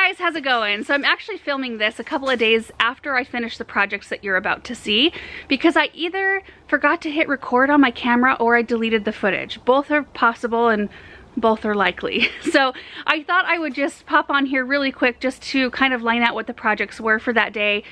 guys, how's it going? So I'm actually filming this a couple of days after I finish the projects that you're about to see, because I either forgot to hit record on my camera or I deleted the footage. Both are possible and both are likely. So I thought I would just pop on here really quick just to kind of line out what the projects were for that day,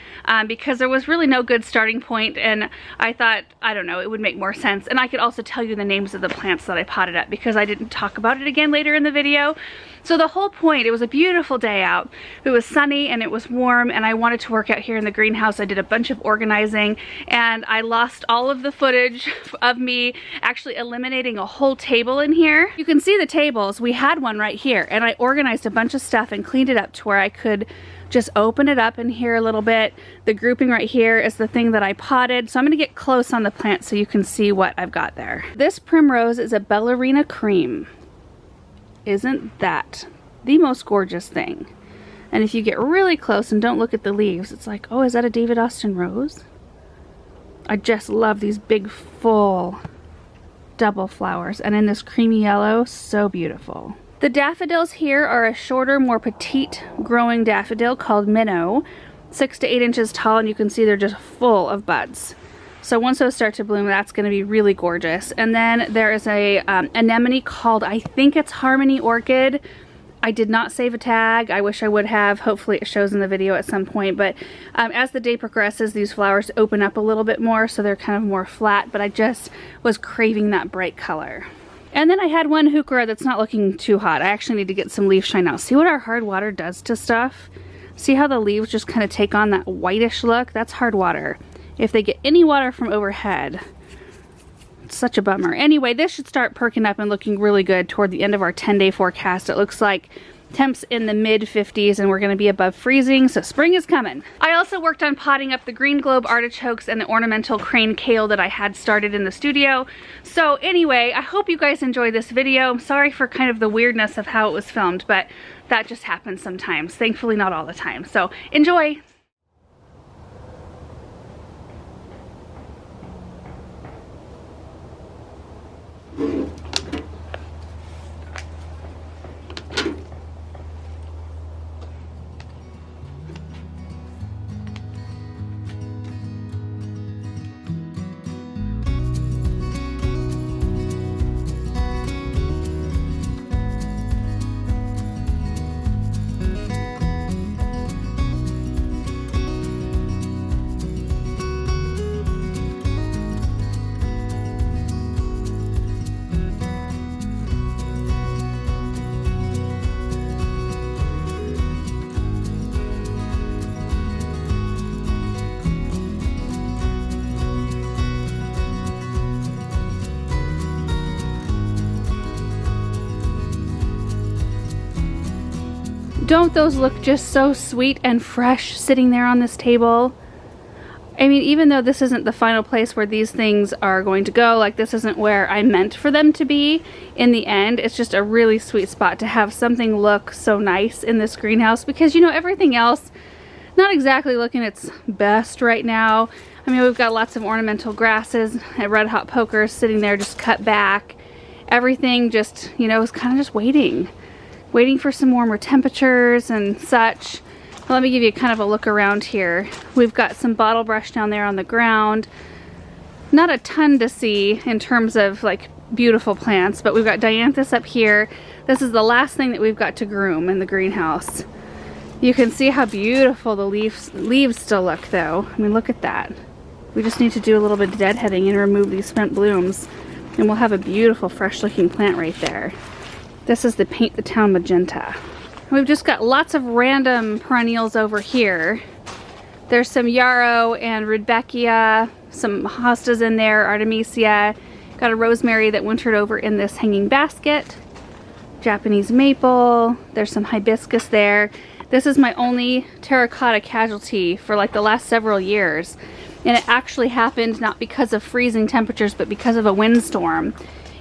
because there was really no good starting point, and I thought, I don't know, it would make more sense. And I could also tell you the names of the plants that I potted up because I didn't talk about it again later in the video. So the whole point, it was a beautiful day out. It was sunny and it was warm, and I wanted to work out here in the greenhouse. I did a bunch of organizing and I lost all of the footage of me actually eliminating a whole table in here. You can see the tables. We had one right here, and I organized a bunch of stuff and cleaned it up to where I could just open it up in here a little bit. The grouping right here is the thing that I potted. So I'm gonna get close on the plant so you can see what I've got there. This primrose is a Belarina cream. Isn't that the most gorgeous thing? And if you get really close and don't look at the leaves, it's like, oh, is that a David Austin rose? I just love these big, full double flowers, and in this creamy yellow, so beautiful. The daffodils here are a shorter, more petite growing daffodil called Minnow, 6 to 8 inches tall, and you can see they're just full of buds. So once those start to bloom, that's going to be really gorgeous. And then there is a anemone called, I think it's Harmony Orchid. I did not save a tag. I wish I would have. Hopefully it shows in the video at some point. But as the day progresses, these flowers open up a little bit more, so they're kind of more flat. But I just was craving that bright color. And then I had one heuchera that's not looking too hot. I actually need to get some leaf shine out. See what our hard water does to stuff? See how the leaves just kind of take on that whitish look? That's hard water. If they get any water from overhead, it's such a bummer. Anyway, this should start perking up and looking really good toward the end of our 10-day forecast. It looks like temps in the mid 50s and we're going to be above freezing, so spring is coming. I also worked on potting up the green globe artichokes and the ornamental crane kale that I had started in the studio. So anyway, I hope you guys enjoyed this video. I'm sorry for kind of the weirdness of how it was filmed, but that just happens sometimes. Thankfully not all the time. So enjoy! Don't those look just so sweet and fresh sitting there on this table? I mean, even though this isn't the final place where these things are going to go, like this isn't where I meant for them to be in the end, it's just a really sweet spot to have something look so nice in this greenhouse, because, you know, everything else not exactly looking its best right now. I mean, we've got lots of ornamental grasses and red hot pokers sitting there just cut back. Everything just, you know, is kind of just waiting for some warmer temperatures and such. Well, let me give you kind of a look around here. We've got some bottle brush down there on the ground. Not a ton to see in terms of like beautiful plants, but we've got Dianthus up here. This is the last thing that we've got to groom in the greenhouse. You can see how beautiful the leaves still look though. I mean, look at that. We just need to do a little bit of deadheading and remove these spent blooms, and we'll have a beautiful fresh looking plant right there. This is the Paint the Town Magenta. We've just got lots of random perennials over here. There's some yarrow and rudbeckia, some hostas in there, artemisia. Got a rosemary that wintered over in this hanging basket. Japanese maple. There's some hibiscus there. This is my only terracotta casualty for like the last several years. And it actually happened not because of freezing temperatures, but because of a windstorm.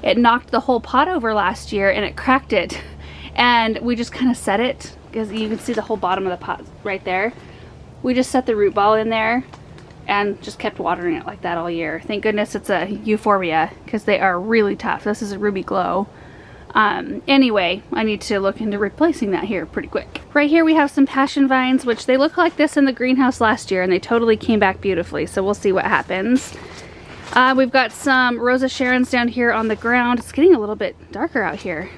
It knocked the whole pot over last year and it cracked it. And we just kind of set it, because you can see the whole bottom of the pot right there. We just set the root ball in there and just kept watering it like that all year. Thank goodness it's a euphorbia, because they are really tough. This is a ruby glow. Anyway, I need to look into replacing that here pretty quick. Right here we have some passion vines, which they look like this in the greenhouse last year and they totally came back beautifully, so we'll see what happens. We've got some Rosa Sharons down here on the ground. It's getting a little bit darker out here.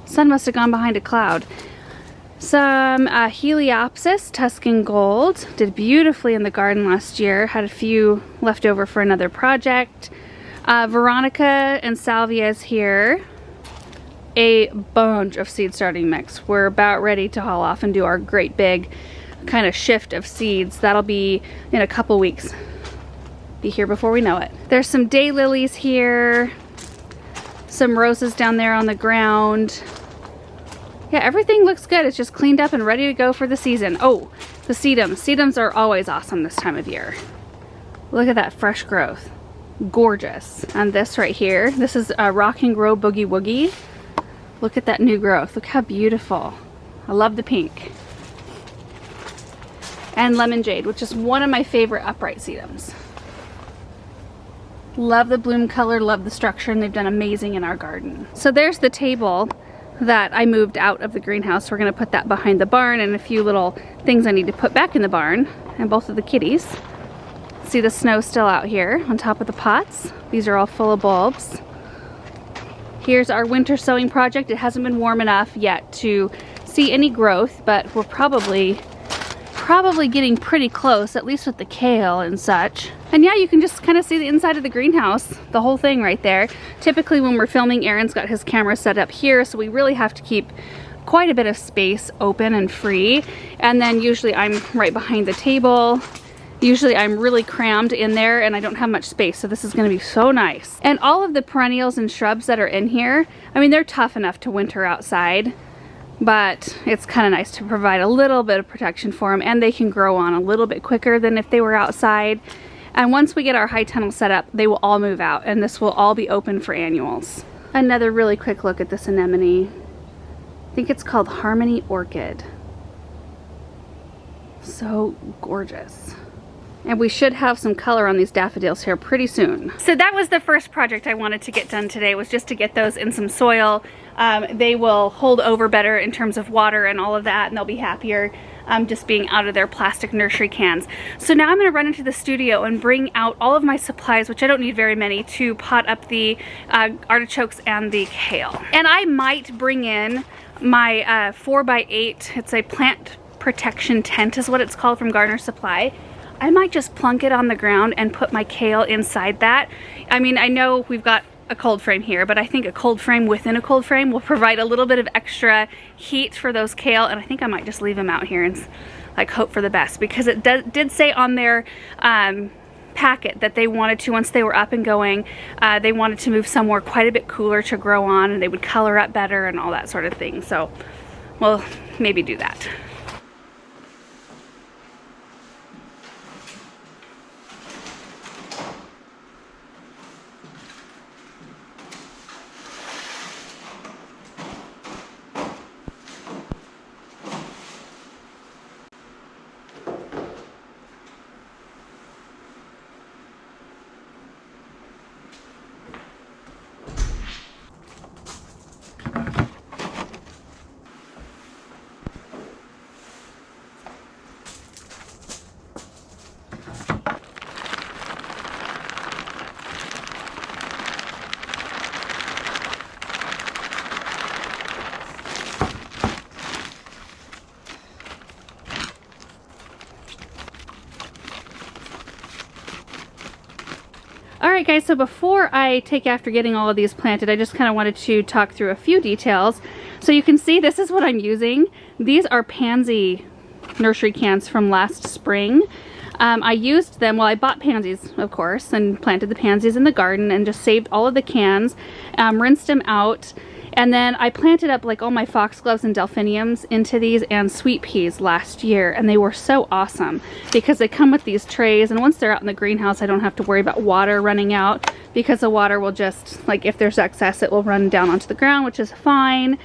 Sun must have gone behind a cloud. Some Heliopsis, Tuscan Gold, did beautifully in the garden last year. Had a few left over for another project. Veronica and Salvia's here. A bunch of seed starting mix. We're about ready to haul off and do our great big kind of shift of seeds. That'll be in a couple weeks. Be here before we know it. There's some daylilies here. Some roses down there on the ground. Yeah, everything looks good. It's just cleaned up and ready to go for the season. Oh, the sedums. Sedums are always awesome this time of year. Look at that fresh growth. Gorgeous. And this right here, this is a Rock and Grow Boogie Woogie. Look at that new growth. Look how beautiful. I love the pink. And Lemon Jade, which is one of my favorite upright sedums. Love the bloom color, love the structure, and they've done amazing in our garden. So there's the table that I moved out of the greenhouse. We're gonna put that behind the barn and a few little things I need to put back in the barn and both of the kitties. See the snow still out here on top of the pots. These are all full of bulbs. Here's our winter sowing project. It hasn't been warm enough yet to see any growth, but we're probably getting pretty close, at least with the kale and such. And yeah, you can just kind of see the inside of the greenhouse, the whole thing right there. Typically when we're filming, Aaron's got his camera set up here, so we really have to keep quite a bit of space open and free. And then usually I'm right behind the table. Usually I'm really crammed in there and I don't have much space, so this is gonna be so nice. And all of the perennials and shrubs that are in here, I mean, they're tough enough to winter outside, but it's kind of nice to provide a little bit of protection for them, and they can grow on a little bit quicker than if they were outside. And once we get our high tunnel set up, they will all move out and this will all be open for annuals. Another really quick look at this anemone. I think it's called Harmony Orchid. So gorgeous. And we should have some color on these daffodils here pretty soon. So that was the first project I wanted to get done today, was just to get those in some soil. They will hold over better in terms of water and all of that, and they'll be happier just being out of their plastic nursery cans. So now I'm gonna run into the studio and bring out all of my supplies, which I don't need very many, to pot up the artichokes and the kale. And I might bring in my 4x8, it's a plant protection tent is what it's called, from Gardener Supply. I might just plunk it on the ground and put my kale inside that. I mean, I know we've got a cold frame here, but I think a cold frame within a cold frame will provide a little bit of extra heat for those kale, and I think I might just leave them out here and like hope for the best, because it did say on their packet that they wanted to, once they were up and going, they wanted to move somewhere quite a bit cooler to grow on, and they would color up better and all that sort of thing. So we'll maybe do that. Alright guys, so before I take after getting all of these planted, I just kind of wanted to talk through a few details. So you can see this is what I'm using. These are pansy nursery cans from last spring. I used them, well, I bought pansies, of course, and planted the pansies in the garden and just saved all of the cans, rinsed them out, and then I planted up like all my foxgloves and delphiniums into these and sweet peas last year, and they were so awesome because they come with these trays, and once they're out in the greenhouse I don't have to worry about water running out, because the water will just, like, if there's excess, it will run down onto the ground, which is fine.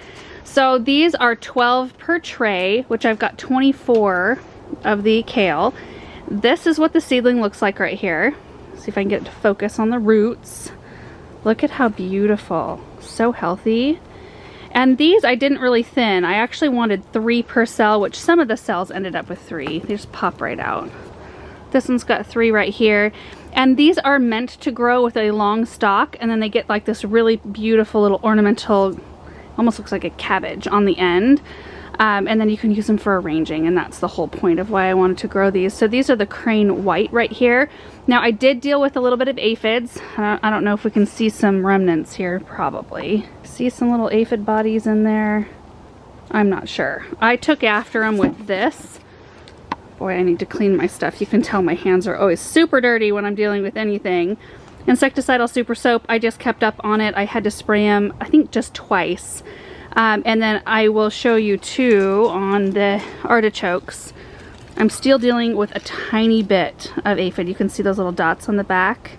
So these are 12 per tray, which I've got 24 of the kale. This is what the seedling looks like right here. See if I can get it to focus on the roots. Look at how beautiful. So healthy. And these I didn't really thin. I actually wanted 3 per cell, which some of the cells ended up with 3. They just pop right out. This one's got 3 right here. And these are meant to grow with a long stalk, and then they get like this really beautiful little ornamental, almost looks like a cabbage on the end. And then you can use them for arranging, and that's the whole point of why I wanted to grow these. So these are the crane white right here. Now I did deal with a little bit of aphids. I don't know if we can see some remnants here, probably. See some little aphid bodies in there? I'm not sure. I took after them with this. Boy, I need to clean my stuff. You can tell my hands are always super dirty when I'm dealing with anything. Insecticidal super soap, I just kept up on it. I had to spray them, I think, just twice. And then I will show you too on the artichokes. I'm still dealing with a tiny bit of aphid. You can see those little dots on the back.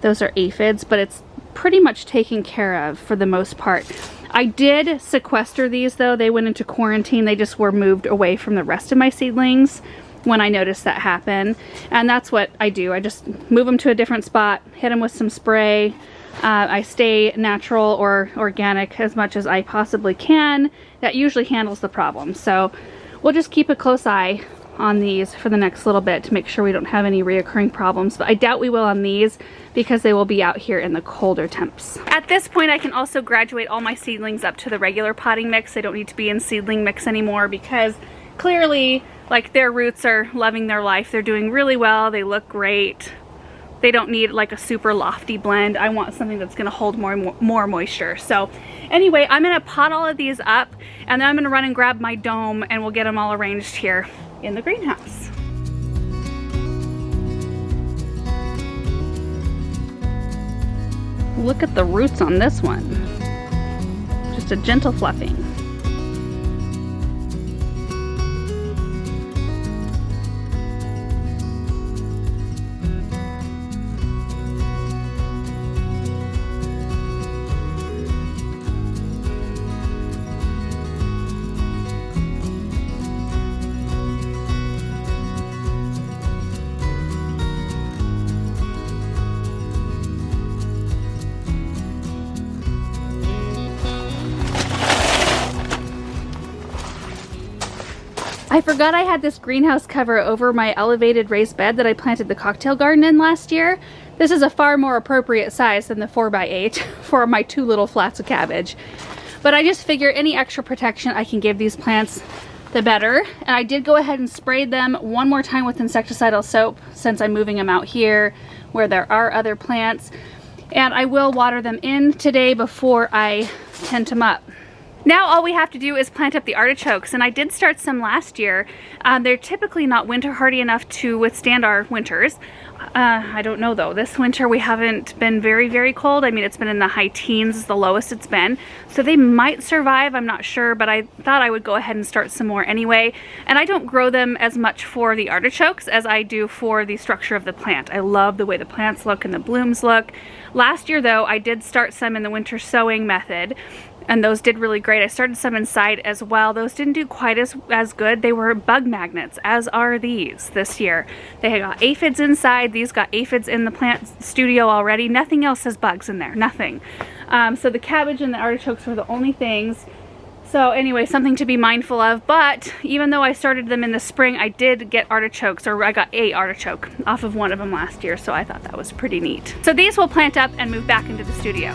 Those are aphids, but it's pretty much taken care of for the most part. I did sequester these though. They went into quarantine. They just were moved away from the rest of my seedlings when I noticed that happen. And that's what I do. I just move them to a different spot, hit them with some spray. I stay natural or organic as much as I possibly can. That usually handles the problem. So we'll just keep a close eye on these for the next little bit to make sure we don't have any reoccurring problems. But I doubt we will on these because they will be out here in the colder temps. At this point, I can also graduate all my seedlings up to the regular potting mix. They don't need to be in seedling mix anymore because clearly, like, their roots are loving their life. They're doing really well. They look great. They don't need like a super lofty blend. I want something that's gonna hold more moisture. So anyway, I'm gonna pot all of these up, and then I'm gonna run and grab my dome, and we'll get them all arranged here in the greenhouse. Look at the roots on this one. Just a gentle fluffing. I forgot I had this greenhouse cover over my elevated raised bed that I planted the cocktail garden in last year. This is a far more appropriate size than the 4x8 for my 2 little flats of cabbage. But I just figure any extra protection I can give these plants, the better. And I did go ahead and spray them one more time with insecticidal soap since I'm moving them out here where there are other plants. And I will water them in today before I tent them up. Now all we have to do is plant up the artichokes, and I did start some last year. They're typically not winter hardy enough to withstand our winters. I don't know though. This winter we haven't been very cold. I mean, it's been in the high teens, the lowest it's been. So they might survive, I'm not sure, but I thought I would go ahead and start some more anyway. And I don't grow them as much for the artichokes as I do for the structure of the plant. I love the way the plants look and the blooms look. Last year though, I did start some in the winter sowing method, and those did really great. I started some inside as well. Those didn't do quite as good. They were bug magnets, as are these this year. They got aphids inside. These got aphids in the plant studio already. Nothing else has bugs in there, nothing. So the cabbage and the artichokes were the only things. So anyway, something to be mindful of. But even though I started them in the spring, I did get artichokes, or I got a artichoke off of one of them last year. So I thought that was pretty neat. So these will plant up and move back into the studio.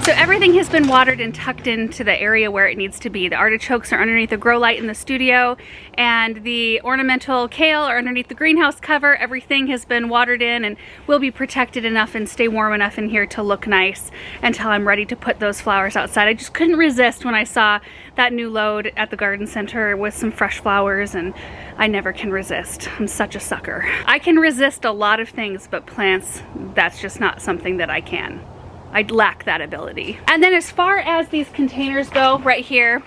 So everything has been watered and tucked into the area where it needs to be. The artichokes are underneath the grow light in the studio, and the ornamental kale are underneath the greenhouse cover. Everything has been watered in and will be protected enough and stay warm enough in here to look nice until I'm ready to put those flowers outside. I just couldn't resist when I saw that new load at the garden center with some fresh flowers, and I never can resist. I'm such a sucker. I can resist a lot of things, but plants, that's just not something that I can. I lack that ability. And then as far as these containers go, right here,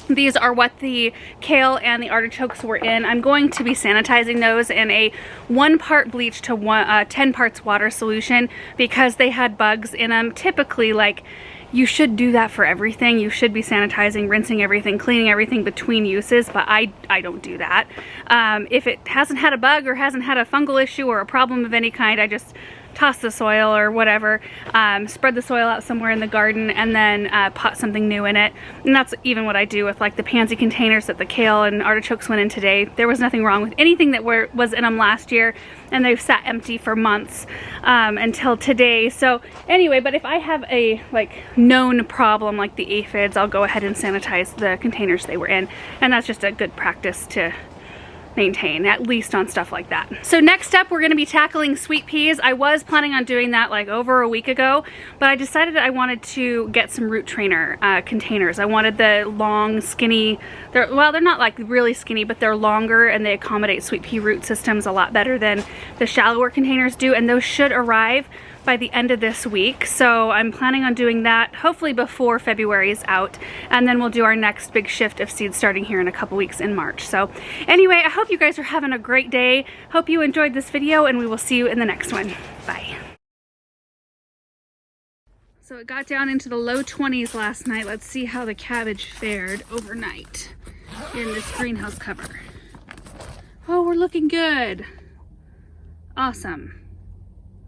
These are what the kale and the artichokes were in. I'm going to be sanitizing those in a 1 part bleach to 10 parts water solution because they had bugs in them. Typically, like, you should do that for everything. You should be sanitizing, rinsing everything, cleaning everything between uses, but I don't do that. If it hasn't had a bug or hasn't had a fungal issue or a problem of any kind, I just toss the soil or whatever, spread the soil out somewhere in the garden, and then pot something new in it. And that's even what I do with like the pansy containers that the kale and artichokes went in today. There was nothing wrong with anything that was in them last year, and they've sat empty for months until today. So anyway, but if I have a like known problem like the aphids, I'll go ahead and sanitize the containers they were in, and that's just a good practice to maintain, at least on stuff like that. So next up, we're going to be tackling sweet peas. I was planning on doing that like over a week ago, but I decided I wanted to get some root trainer containers. I wanted the long, skinny, they're not like really skinny, but they're longer and they accommodate sweet pea root systems a lot better than the shallower containers do, and those should arrive by the end of this week. So I'm planning on doing that hopefully before February is out, and then we'll do our next big shift of seeds starting here in a couple weeks in March. So anyway, I hope you guys are having a great day. Hope you enjoyed this video, and we will see you in the next one. Bye. So it got down into the low 20s last night. Let's see how the cabbage fared overnight in this greenhouse cover. Oh, we're looking good. Awesome.